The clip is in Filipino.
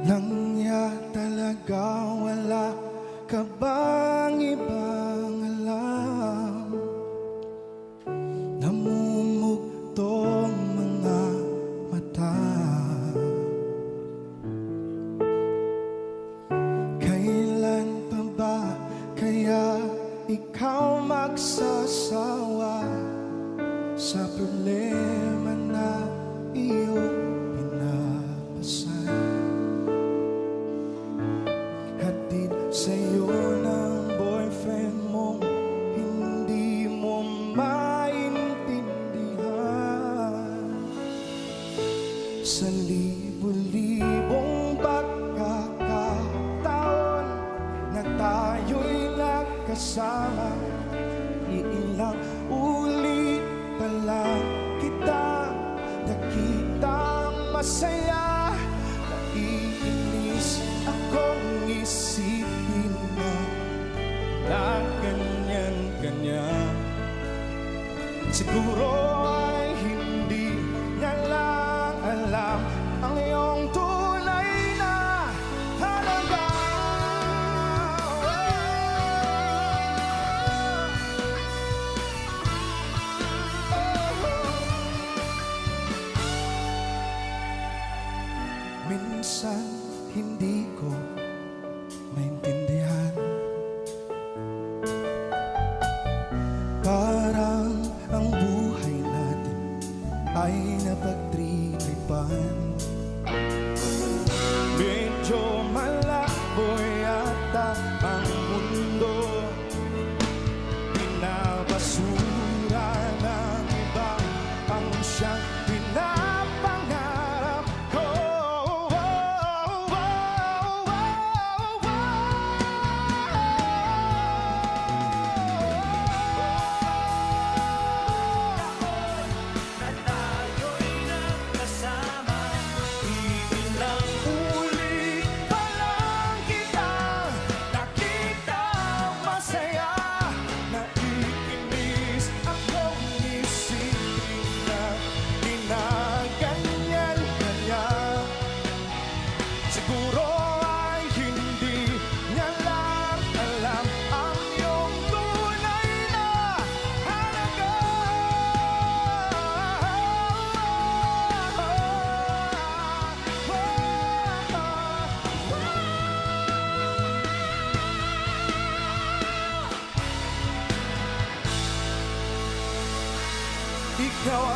Lang ya talaga, wala ka bang ibang alam? Namumugtong mga mata. Kailan pa ba kaya ikaw magsasawa sa problema na iyong pinapasan? Hatid sa'yo ng boyfriend mong hindi mo maintindihan. Sa libo-libong pagkakataon na tayo'y nagkasama, iilang ulit pa lang kita nakitang masaya. Naiinis akong isipin na ganyan-ganyan. Siguro ay hindi niya lang alam ang iyong tunay na halaga. Minsan hindi ko maintindihan, parang ang buhay natin ay napagtripan. Medyo malabo yata ang mundo, pinabasura ng iba ang siyang pinapangarap ko. Siguro ay hindi niya lang alam ang iyong tunay na halaga. Ikaw